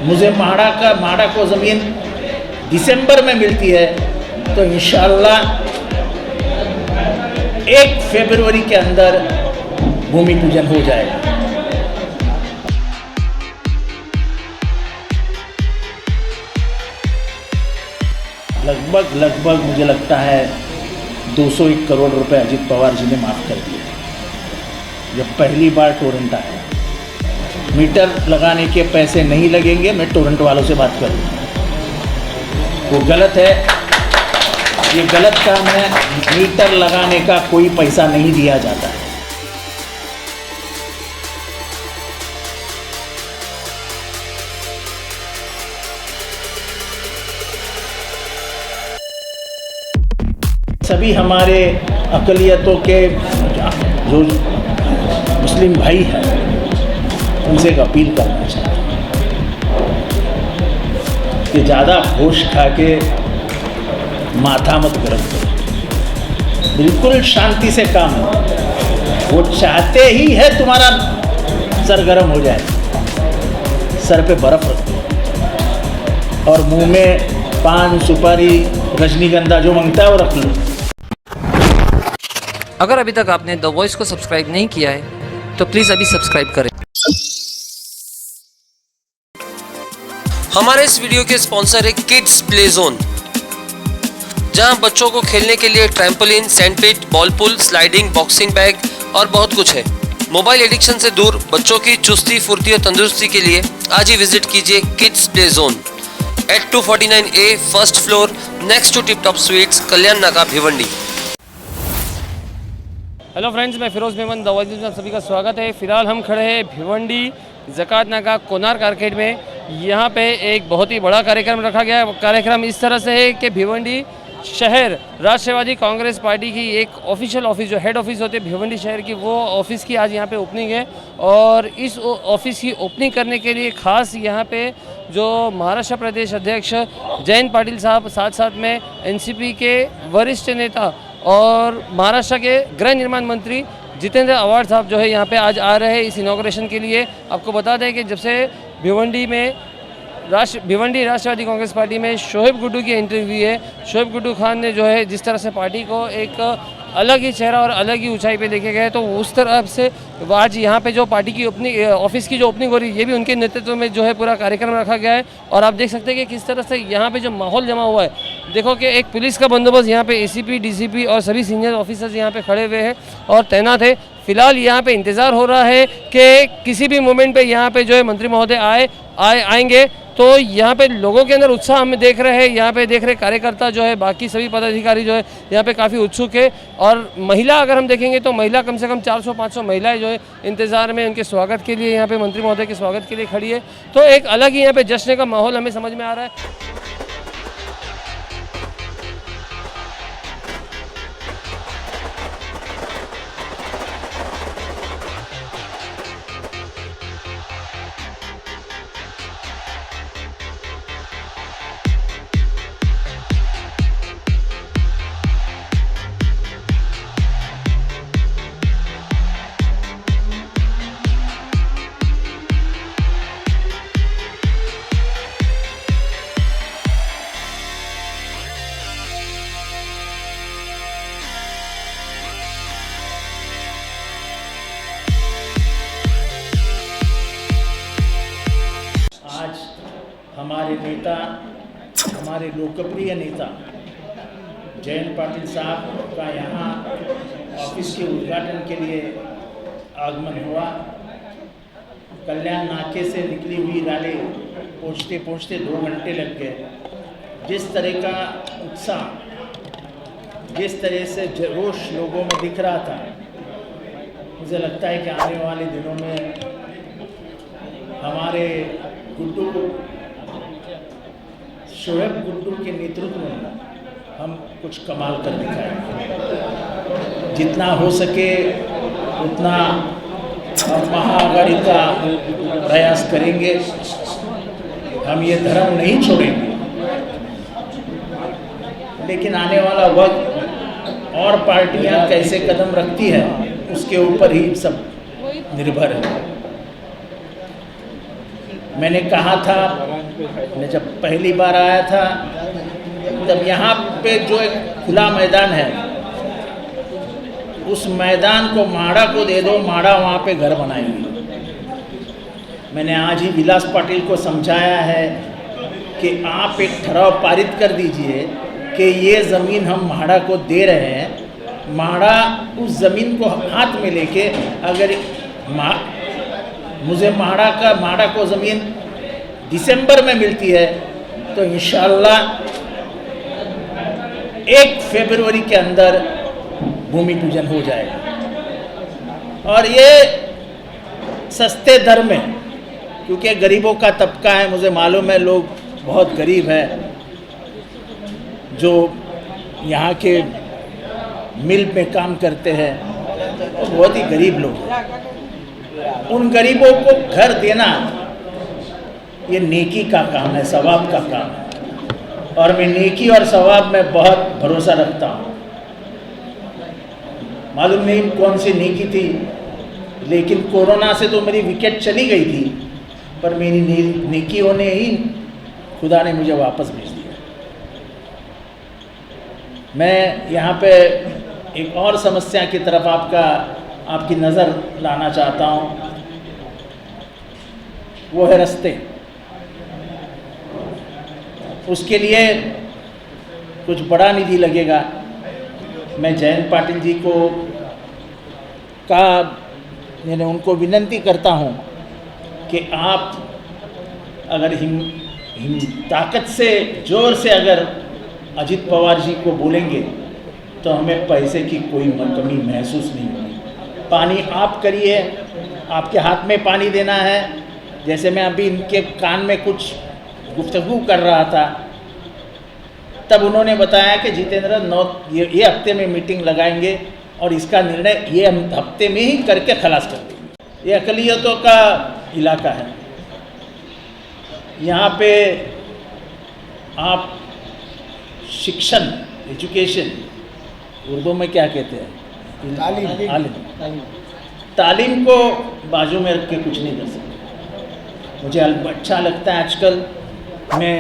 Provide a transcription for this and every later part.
मुझे माड़ा को ज़मीन दिसंबर में मिलती है तो इंशाअल्लाह 1 फरवरी के अंदर भूमि पूजन हो जाएगा। लगभग मुझे लगता है 201 करोड़ रुपए अजित पवार जी ने माफ़ कर दिए। जब पहली बार टोरेंट आया, मीटर लगाने के पैसे नहीं लगेंगे, मैं टोरेंट वालों से बात करूँगा। वो गलत है, ये गलत काम है। मीटर लगाने का कोई पैसा नहीं दिया जाता है। सभी हमारे अक़लियतों के जो मुस्लिम भाई हैं उनसे एक अपील करना चाहता हूँ कि ज़्यादा होश खा के माथा मत गरम करो। बिल्कुल शांति से काम हो। वो चाहते ही है तुम्हारा सर गरम हो जाए। सर पे बर्फ़ रख दो और मुंह में पान सुपारी रजनीगंधा जो मांगता है वो रख लो। अगर अभी तक आपने द वॉइस को सब्सक्राइब नहीं किया है तो प्लीज़ अभी सब्सक्राइब करें। हमारे इस वीडियो के स्पॉन्सर है किड्स प्ले जोन, जहां बच्चों को खेलने के लिए ट्रैम्पोलिन, सैंडपिट, बॉल पुल, स्लाइडिंग, बॉक्सिंग बैग और बहुत कुछ है। मोबाइल एडिक्शन से दूर बच्चों की चुस्ती, फुर्ती और तंदुरुस्ती के लिए आज ही विजिट कीजिए kids play zone at 249A first floor next to tip top sweets, Kalyan Naka, Bhiwandi. Hello friends, मैं फिरोज मेमन, द वॉइस में आप सभी का स्वागत है। फिलहाल हम खड़े हैं भिवंडी ज़कात नाका कोनार्क आर्केड में। यहाँ पे एक बहुत ही बड़ा कार्यक्रम रखा गया है। कार्यक्रम इस तरह से है कि भिवंडी शहर राष्ट्रवादी कांग्रेस पार्टी की एक ऑफिशियल ऑफिस, जो हेड ऑफिस होते हैं भिवंडी शहर की, वो ऑफिस की आज यहाँ पे ओपनिंग है। और इस ऑफिस की ओपनिंग करने के लिए खास यहाँ पे जो महाराष्ट्र प्रदेश अध्यक्ष जयंत पाटिल साहब, साथ साथ में एनसीपी के वरिष्ठ नेता और महाराष्ट्र के गृह निर्माण मंत्री जितेंद्र आव्हाड साहब जो है यहाँ पे आज आ रहे हैं इस इनॉग्रेशन के लिए। आपको बता दें कि जब से भिवंडी राष्ट्रवादी कांग्रेस पार्टी में शोएब गुड्डू की एंट्री हुई है, शोएब गुड्डू खान ने जो है जिस तरह से पार्टी को एक अलग ही चेहरा और अलग ही ऊंचाई पे लेके गए, तो उस तरफ से आज यहाँ पे जो पार्टी की ऑफिस की जो ओपनिंग हो रही है, ये भी उनके नेतृत्व में जो है पूरा कार्यक्रम रखा गया है। और आप देख सकते हैं कि किस तरह से यहाँ पे जो माहौल जमा हुआ है। देखो कि एक पुलिस का बंदोबस्त यहाँ पे एसीपी, डीसीपी और सभी सीनियर ऑफिसर्स यहाँ पे खड़े हुए हैं और तैनात है। फिलहाल यहाँ पे इंतज़ार हो रहा है कि किसी भी मोमेंट पे यहाँ पे जो है मंत्री महोदय आएंगे। तो यहाँ पे लोगों के अंदर उत्साह हम देख रहे हैं। यहाँ पे देख रहे कार्यकर्ता जो है, बाकी सभी पदाधिकारी जो है यहाँ पे काफ़ी उत्सुक है। और महिला अगर हम देखेंगे तो महिला कम से कम 400-500 महिलाएं जो है इंतज़ार में उनके स्वागत के लिए, यहाँ पे मंत्री महोदय के स्वागत के लिए खड़ी है। तो एक अलग ही यहाँ पे जश्न का माहौल हमें समझ में आ रहा है। हमारे नेता, हमारे लोकप्रिय नेता जयंत पाटिल साहब का यहाँ ऑफिस के उद्घाटन के लिए आगमन हुआ। कल्याण नाके से निकली हुई रैली पहुँचते पहुँचते 2 घंटे लग गए। जिस तरह का उत्साह, जिस तरह से जोश लोगों में दिख रहा था, मुझे लगता है कि आने वाले दिनों में हमारे गुड्डू, शोएब गुड्डू के नेतृत्व में हम कुछ कमाल कर दिखाएंगे। जितना हो सके उतना हम महाआघाड़ी का प्रयास करेंगे। हम ये धर्म नहीं छोड़ेंगे, लेकिन आने वाला वक्त और पार्टियां कैसे कदम रखती है उसके ऊपर ही सब निर्भर है। मैंने कहा था, मैं जब पहली बार आया था तब यहाँ पे जो एक खुला मैदान है, उस मैदान को माड़ा को दे दो, माड़ा वहाँ पे घर बनाएंगे। मैंने आज ही विलास पाटिल को समझाया है कि आप एक ठराव पारित कर दीजिए कि ये ज़मीन हम माड़ा को दे रहे हैं। माड़ा उस ज़मीन को हाथ में लेके, अगर मुझे माड़ा को ज़मीन दिसंबर में मिलती है तो इंशाअल्लाह 1 फरवरी के अंदर भूमि पूजन हो जाएगा। और ये सस्ते दर में, क्योंकि गरीबों का तबका है, मुझे मालूम है लोग बहुत गरीब हैं, जो यहाँ के मिल में काम करते हैं, वो बहुत ही गरीब लोग हैं। उन गरीबों को घर देना ये नेकी का काम है, सवाब का काम है, और मैं नेकी और सवाब में बहुत भरोसा रखता हूँ। मालूम नहीं कौन सी नेकी थी, लेकिन कोरोना से तो मेरी विकेट चली गई थी, पर मेरी नेकियों ने ही खुदा ने मुझे वापस भेज दिया। मैं यहाँ पे एक और समस्या की तरफ आपकी नज़र लाना चाहता हूँ, वो है रास्ते। उसके लिए कुछ बड़ा निधि लगेगा। मैं जयंत पाटिल जी को मैंने उनको विनती करता हूँ कि आप अगर ताकत से, जोर से अगर अजित पवार जी को बोलेंगे तो हमें पैसे की कोई कमी महसूस नहीं होगी। पानी आप करिए, आपके हाथ में पानी देना है। जैसे मैं अभी इनके कान में कुछ गुफ्तगू कर रहा था, तब उन्होंने बताया कि जितेंद्र ये हफ्ते में मीटिंग लगाएंगे और इसका निर्णय ये हफ्ते में ही करके खलास कर देंगे। ये अकलियतों का इलाका है। यहाँ पे आप शिक्षण, एजुकेशन, उर्दू में क्या कहते हैं, तालीम को बाजू में रख के कुछ नहीं कर सकते। मुझे अच्छा लगता है आजकल, मैं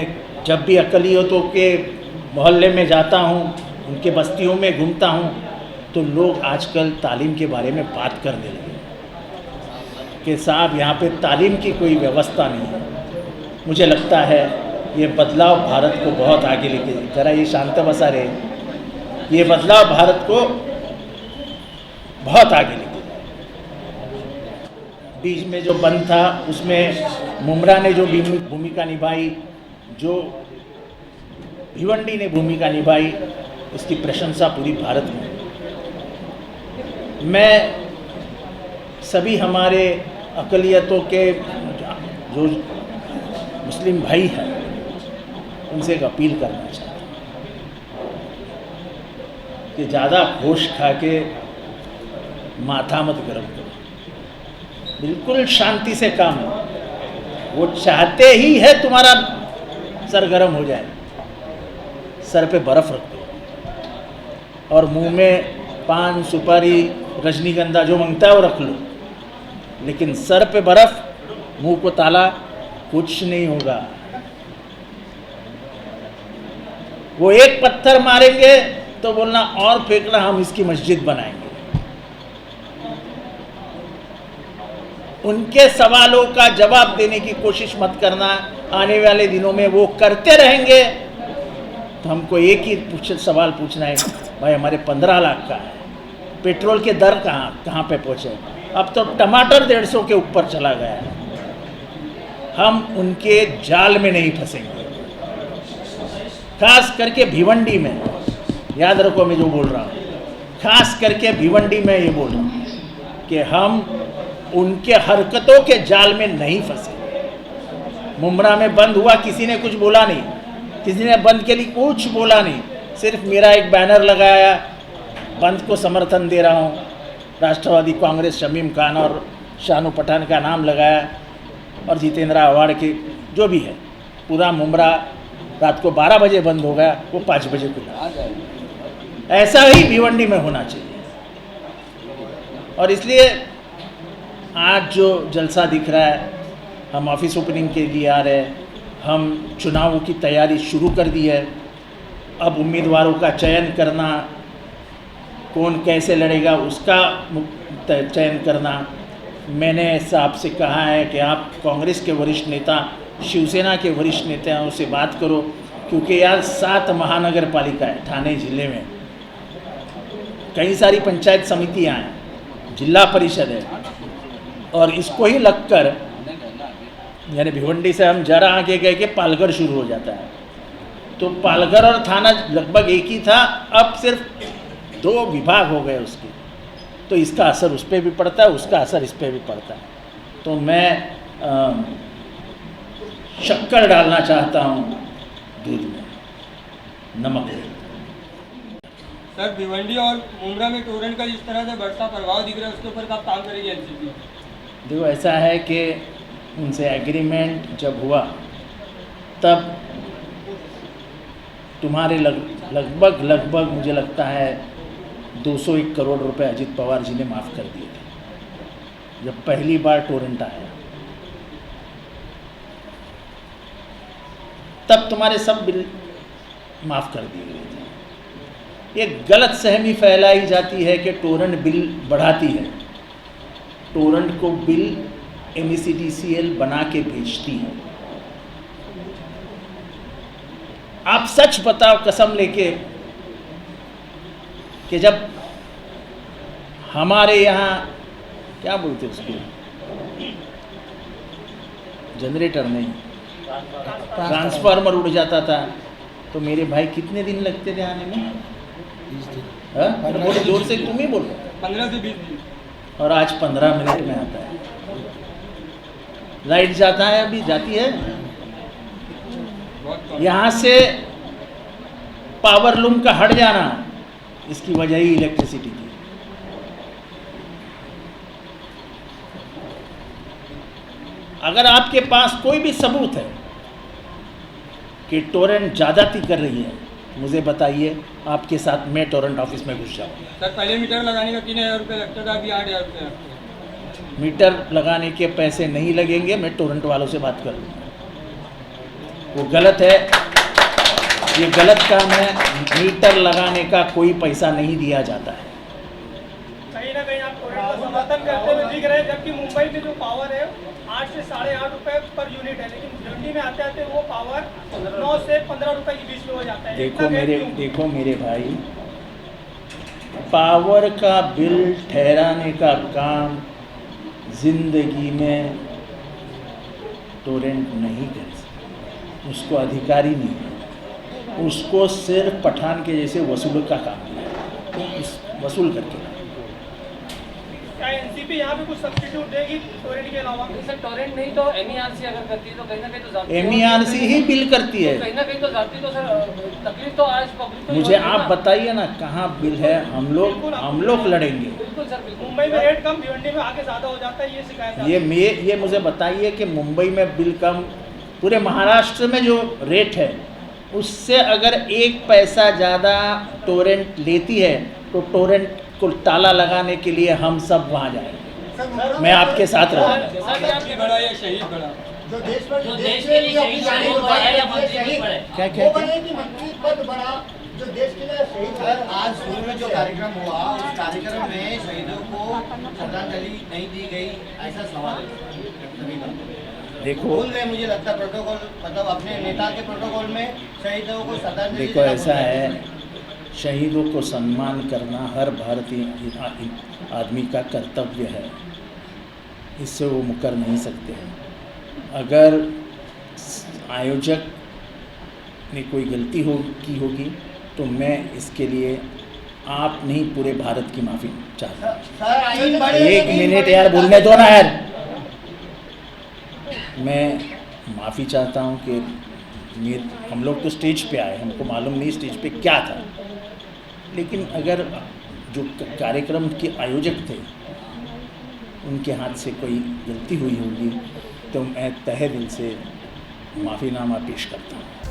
जब भी अकलियतों के मोहल्ले में जाता हूँ, उनके बस्तियों में घूमता हूँ, तो लोग आजकल तालीम के बारे में बात करने लगे कि साहब यहाँ पे तालीम की कोई व्यवस्था नहीं है। मुझे लगता है ये बदलाव भारत को बहुत आगे लेके, जरा ये शांत बसा रहे, ये बदलाव भारत को बहुत आगे लेके। बीच में जो बंद था उसमें मुमरा ने जो भूमिका निभाई, जो भिवंडी ने भूमिका निभाई, उसकी प्रशंसा पूरी भारत में। मैं सभी हमारे अकलियतों के जो मुस्लिम भाई हैं उनसे एक अपील करना चाहता हूँ कि ज़्यादा होश खा के माथा मत गरम करो, बिल्कुल शांति से काम लो। वो चाहते ही है तुम्हारा सर गरम हो जाए, सर पे बर्फ़ रख दो और मुंह में पान, सुपारी, रजनीगंधा जो मांगता है वो रख लो, लेकिन सर पे बर्फ़, मुंह को ताला, कुछ नहीं होगा। वो एक पत्थर मारेंगे तो बोलना और फेंकना, हम इसकी मस्जिद बनाएंगे। उनके सवालों का जवाब देने की कोशिश मत करना। आने वाले दिनों में वो करते रहेंगे तो हमको एक ही सवाल पूछना है, भाई हमारे 15 लाख का है, पेट्रोल के दर कहाँ पे पहुँचे? अब तो टमाटर 150 के ऊपर चला गया है। हम उनके जाल में नहीं फंसेंगे। खास करके भिवंडी में, याद रखो मैं जो बोल रहा हूँ, खास करके भिवंडी में ये बोल रहा हूँ कि हम उनके हरकतों के जाल में नहीं फंसे। मुमरा में बंद हुआ, किसी ने कुछ बोला नहीं, किसी ने बंद के लिए कुछ बोला नहीं, सिर्फ मेरा एक बैनर लगाया, बंद को समर्थन दे रहा हूँ, राष्ट्रवादी कांग्रेस शमीम खान और शानू पठान का नाम लगाया, और जितेंद्र आव्हाड के जो भी है, पूरा मुमरा रात को 12 बजे बंद हो गया, वो 5 बजे खुला। ऐसा ही भिवंडी में होना चाहिए। और इसलिए आज जो जलसा दिख रहा है, हम ऑफिस ओपनिंग के लिए आ रहे हैं, हम चुनावों की तैयारी शुरू कर दी है। अब उम्मीदवारों का चयन करना, कौन कैसे लड़ेगा उसका चयन करना। मैंने साहब से कहा है कि आप कांग्रेस के वरिष्ठ नेता, शिवसेना के वरिष्ठ नेताओं से बात करो, क्योंकि यार 7 महानगर पालिका है ठाणे ज़िले में, कई सारी पंचायत समितियां हैं, जिला परिषद है, और इसको ही लगकर यानी भिवंडी से हम जरा आगे गए कि पालघर शुरू हो जाता है, तो पालघर और थाना लगभग एक ही था, अब सिर्फ 2 विभाग हो गए उसके, तो इसका असर उस पर भी पड़ता है, उसका असर इस पर भी पड़ता है। तो मैं शक्कर डालना चाहता हूँ दूध में, नमक नहीं। सर, भिवंडी और मुंब्रा में टोरेंट का जिस तरह से बढ़ता प्रभाव दिख रहा है, उसके ऊपर कब काम करेगी एनसीपी? देखो, ऐसा है कि उनसे एग्रीमेंट जब हुआ तब तुम्हारे लगभग मुझे लगता है 201 करोड़ रुपए अजित पवार जी ने माफ़ कर दिए थे जब पहली बार टोरेंट आया। तब तुम्हारे सब बिल माफ़ कर दिए गए थे। एक गलत सहमी फैलाई जाती है कि टोरेंट बिल बढ़ाती है। टोरेंट को बिल MECDCL बना के बेचती है। आप सच बताओ कसम लेके कि जब हमारे यहाँ क्या बोलते उसको, जनरेटर नहीं, ट्रांसफार्मर उड़ जाता था तो मेरे भाई कितने दिन लगते थे आने में? 20 दिन। बोलो जोर से, तुम ही बोलो। 15 से 20 दिन। और आज 15 मिनट में आता है। लाइट जाता है, अभी जाती है। यहाँ से पावर लूम का हट जाना, इसकी वजह ही इलेक्ट्रिसिटी की। अगर आपके पास कोई भी सबूत है कि टोरेंट ज्यादती कर रही है, मुझे बताइए, आपके साथ मैं टोरेंट ऑफिस में घुस जाऊंगा। सर, पहले मीटर लगाने का 3000 रुपये लगता था, अभी 8000 रुपये लगता है। मीटर लगाने के पैसे नहीं लगेंगे, मैं टोरेंट वालों से बात कर लूँगा। वो गलत है, ये गलत काम है। मीटर लगाने का कोई पैसा नहीं दिया जाता है। कहीं ना कहीं आप टोरेंट का समर्थन करते हुए दिख रहे हैं, जबकि मुंबई में जो पावर है 8 से 8.5 रुपए पर यूनिट है, लेकिन भिवंडी में आते आते वो पावर 9 से 15 रुपए के बीच में हो जाता है। देखो मेरे भाई, पावर का बिल ठहराने का काम जिंदगी में टोरेंट नहीं कर सकता, उसको अधिकारी नहीं है, उसको सिर्फ पठान के जैसे वसूल का काम है, वसूल करके। क्या एनसीपी यहाँ पे कुछ सब्स्टिट्यूट देगी टोरेंट के अलावा? सर, टोरेंट नहीं तो MERC अगर करती है तो कहीं ना कहीं तो जाती है। MERC ही बिल करती है, कहीं ना कहीं तो जाती, तो सर तकलीफ तो आज पब्लिक को। मुझे आप बताइए ना कहाँ बिल है, हम लोग लड़ेंगे। बिल्कुल सर, बिल्कुल। मुंबई में रेट कम, भिवंडी में आगे ज़्यादा हो जाता है, ये शिकायत है। ये मुझे बताइए कि मुंबई में बिल कम, पूरे महाराष्ट्र में जो रेट है उससे अगर 1 पैसा ज़्यादा टोरेंट लेती है तो टोरेंट को ताला लगाने के लिए हम सब वहाँ जाएंगे। मैं आपके साथ रहूँगा। शहीद बड़ा या शहीद बड़ा? जो देश के लिए शहीद बड़ा या शहीद बड़ा? क्या वो बने कि मंत्री पद बड़ा, जो देश के लिए शहीद बड़ा। आज शुरू में जो कार्यक्रम हुआ, उस कार्यक्रम में शहीदों को श्रद्धांजलि नहीं दी गई, ऐसा सवाल देखो, भूल गए मुझे लगता है प्रोटोकॉल, मतलब अपने नेता के प्रोटोकॉल में शहीदों को श्रद्धांजलि। देखो ऐसा है, शहीदों को सम्मान करना हर भारतीय आदमी का कर्तव्य है, इससे वो मुकर नहीं सकते हैं। अगर आयोजक ने कोई गलती की होगी तो मैं इसके लिए आप नहीं पूरे भारत की माफ़ी चाहता हूँ। 1 मिनट यार, बोलने दो ना यार। मैं माफ़ी चाहता हूँ कि हम लोग तो स्टेज पे आए, हमको मालूम नहीं स्टेज पे क्या था, लेकिन अगर जो कार्यक्रम के आयोजक थे उनके हाथ से कोई गलती हुई होगी तो मैं तहे दिल से माफ़ीनामा पेश करता हूँ।